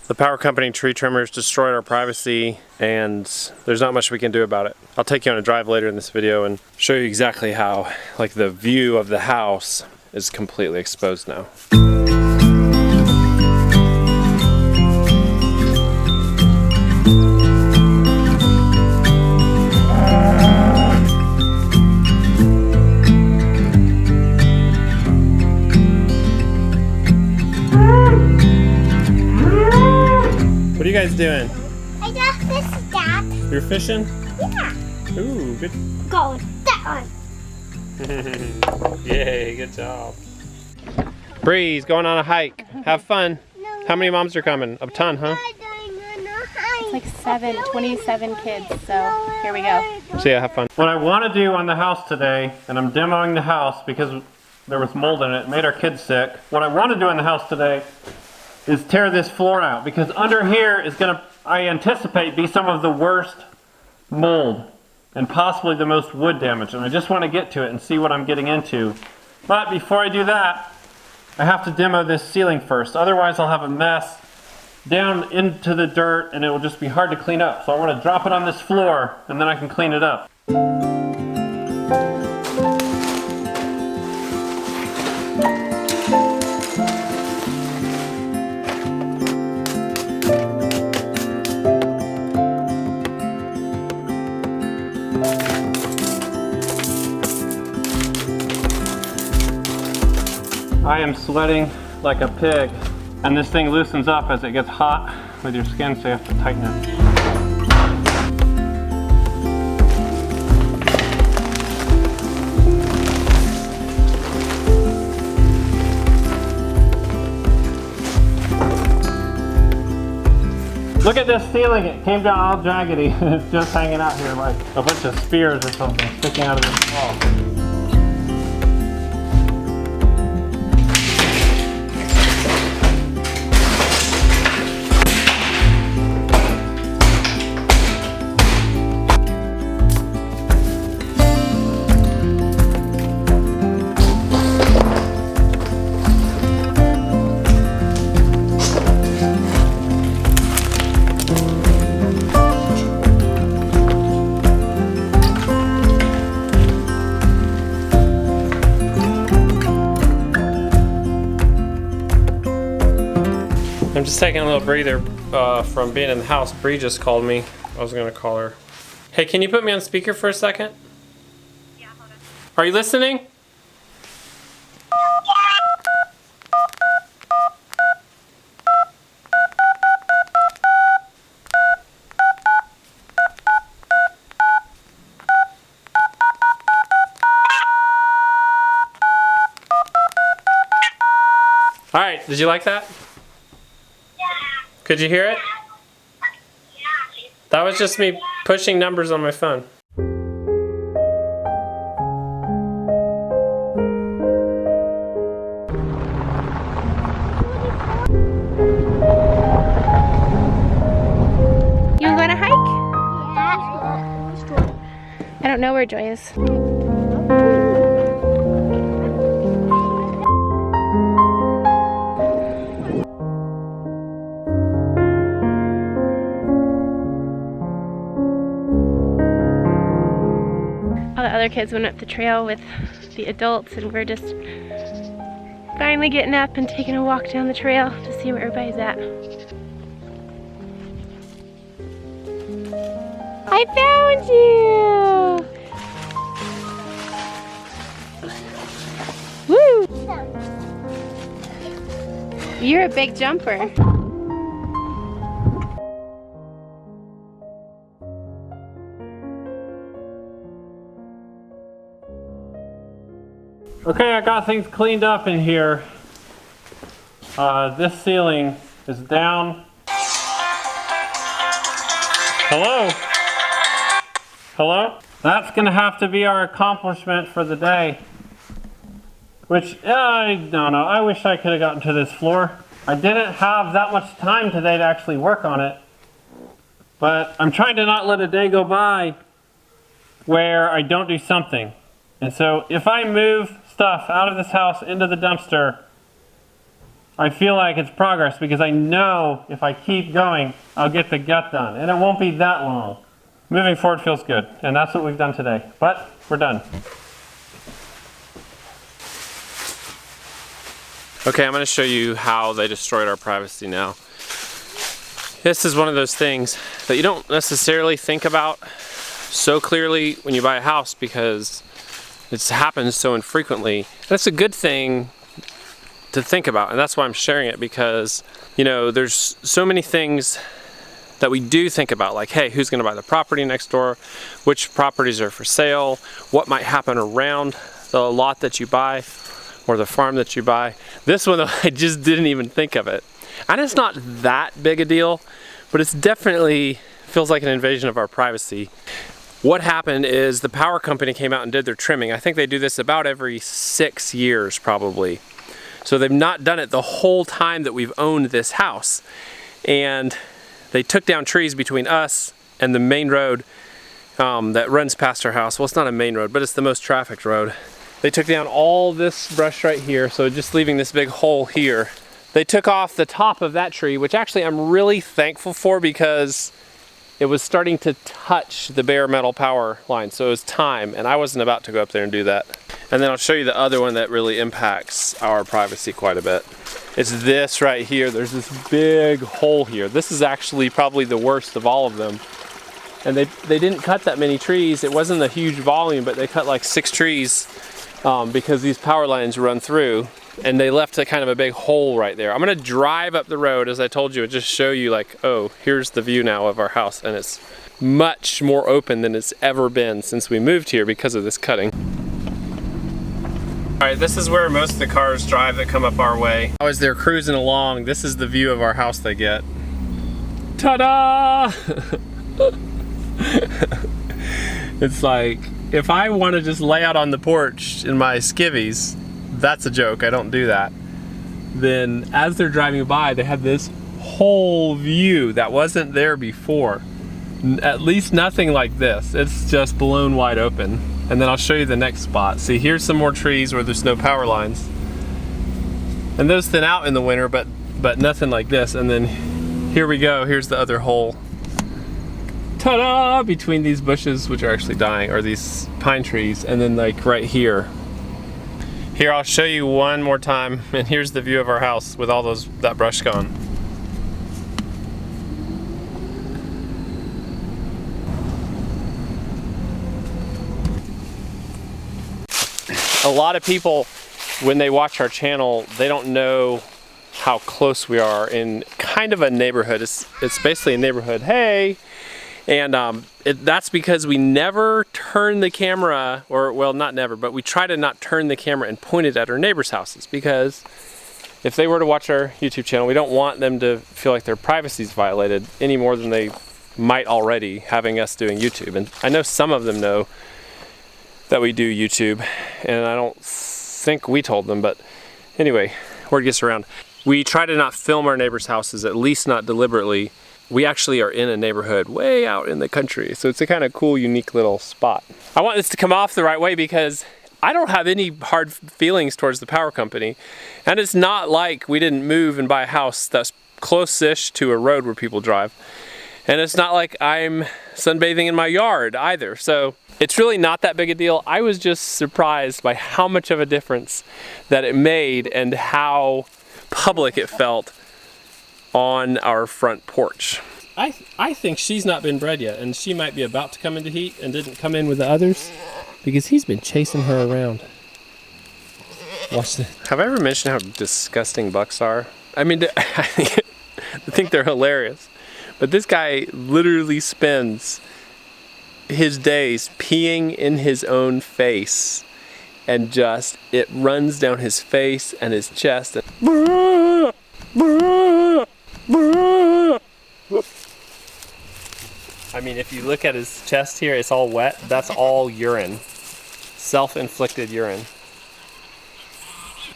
The power company tree trimmers destroyed our privacy, and there's not much we can do about it. I'll take you on a drive later in this video and show you exactly how, like, the view of the house is completely exposed now. What are you guys doing? I got fish, Dad. You're fishing? Yeah. Ooh, good. Go with that one. Yay, good job. Breeze, going on a hike. Have fun. No, How many moms are coming? A ton, huh? It's like 27 kids, so here we go. So yeah, have fun. What I want to do on the house today, and I'm demoing the house because there was mold in it, made our kids sick. What I want to do in the house today is tear this floor out, because under here is going to, I anticipate, be some of the worst mold and possibly the most wood damage, and I just want to get to it and see what I'm getting into. But before I do that, I have to demo this ceiling first, otherwise I'll have a mess down into the dirt and it will just be hard to clean up. So I want to drop it on this floor and then I can clean it up. I am sweating like a pig, and this thing loosens up as it gets hot with your skin, so you have to tighten it. Look at this ceiling, it came down all jaggedy and it's just hanging out here like a bunch of spears or something sticking out of this wall. I'm just taking a little breather from being in the house. Bree just called me. I was gonna call her. Hey, can you put me on speaker for a second? Yeah, hold on. Are you listening? All right, did you like that? Could you hear it? That was just me pushing numbers on my phone. You want to go on a hike? Yeah. I don't know where Joy is. All the other kids went up the trail with the adults, and we're just finally getting up and taking a walk down the trail to see where everybody's at. I found you! Woo! You're a big jumper. Okay, I got things cleaned up in here. This ceiling is down. Hello? Hello? That's gonna have to be our accomplishment for the day. Which, I don't know, I wish I could have gotten to this floor. I didn't have that much time today to actually work on it. But I'm trying to not let a day go by where I don't do something. And so if I move stuff out of this house into the dumpster, I feel like it's progress because I know if I keep going, I'll get the gut done. And it won't be that long. Moving forward feels good. And that's what we've done today. But we're done. Okay, I'm going to show you how they destroyed our privacy now. This is one of those things that you don't necessarily think about so clearly when you buy a house because it happens so infrequently. That's a good thing to think about, and that's why I'm sharing it, because you know there's so many things that we do think about, like, hey, who's going to buy the property next door, which properties are for sale, what might happen around the lot that you buy or the farm that you buy. This one, though, I just didn't even think of it, and it's not that big a deal, but it's definitely feels like an invasion of our privacy. What happened is the power company came out and did their trimming. I think they do this about every 6 years probably. So they've not done it the whole time that we've owned this house. And they took down trees between us and the main road that runs past our house. Well, it's not a main road, but it's the most trafficked road. They took down all this brush right here, so just leaving this big hole here. They took off the top of that tree, which actually I'm really thankful for because it was starting to touch the bare metal power line, so it was time, and I wasn't about to go up there and do that. And then I'll show you the other one that really impacts our privacy quite a bit. It's this right here. There's this big hole here. This is actually probably the worst of all of them. And they didn't cut that many trees. It wasn't a huge volume, but they cut like 6 trees because these power lines run through, and they left a kind of a big hole right there. I'm gonna drive up the road, as I told you, and just show you like, oh, here's the view now of our house, and it's much more open than it's ever been since we moved here because of this cutting. All right, this is where most of the cars drive that come up our way. As they're cruising along, this is the view of our house they get. Ta-da! It's like, if I want to just lay out on the porch in my skivvies, that's a joke, I don't do that. Then as they're driving by, they have this whole view that wasn't there before. At least nothing like this. It's just blown wide open. And then I'll show you the next spot. See, here's some more trees where there's no power lines. And those thin out in the winter, but nothing like this. And then here we go, here's the other hole. Ta-da! Between these bushes, which are actually dying, or these pine trees, and then like right here. Here, I'll show you one more time, and here's the view of our house with all that brush gone. A lot of people, when they watch our channel, they don't know how close we are in kind of a neighborhood. It's basically a neighborhood, hey! And that's because we never turn the camera, or well, not never, but we try to not turn the camera and point it at our neighbors' houses, because if they were to watch our YouTube channel, we don't want them to feel like their privacy is violated any more than they might already having us doing YouTube. And I know some of them know that we do YouTube, and I don't think we told them, but anyway, word gets around. We try to not film our neighbors' houses, at least not deliberately. We actually are in a neighborhood way out in the country, so it's a kind of cool, unique little spot. I want this to come off the right way because I don't have any hard feelings towards the power company, and it's not like we didn't move and buy a house that's close-ish to a road where people drive, and it's not like I'm sunbathing in my yard either, so it's really not that big a deal. I was just surprised by how much of a difference that it made and how public it felt on our front porch. I think she's not been bred yet, and she might be about to come into heat and didn't come in with the others because he's been chasing her around. Watch this. Have I ever mentioned how disgusting bucks are? I mean, I think they're hilarious. But this guy literally spends his days peeing in his own face, and just, it runs down his face and his chest. And I mean, if you look at his chest here, it's all wet. That's all urine. Self-inflicted urine.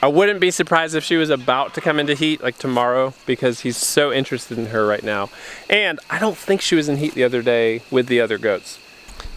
I wouldn't be surprised if she was about to come into heat, like tomorrow, because he's so interested in her right now. And I don't think she was in heat the other day with the other goats.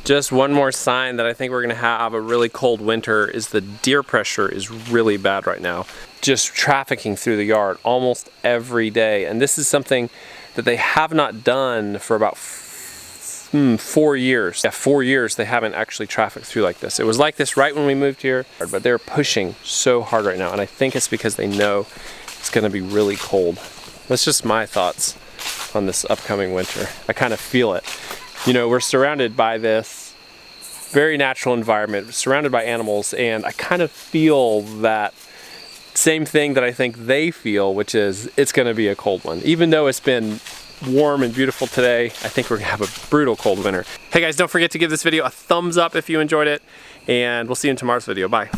Just one more sign that I think we're gonna have a really cold winter is the deer pressure is really bad right now. just trafficking through the yard almost every day. And this is something that they have not done for about 4 years. Yeah, 4 years they haven't actually trafficked through like this. It was like this right when we moved here, but they're pushing so hard right now. And I think it's because they know it's gonna be really cold. That's just my thoughts on this upcoming winter. I kind of feel it. You know, we're surrounded by this very natural environment, surrounded by animals, and I kind of feel that same thing that I think they feel, which is it's gonna be a cold one. Even though it's been warm and beautiful today, I think we're gonna have a brutal cold winter. Hey guys, don't forget to give this video a thumbs up if you enjoyed it, and we'll see you in tomorrow's video. Bye.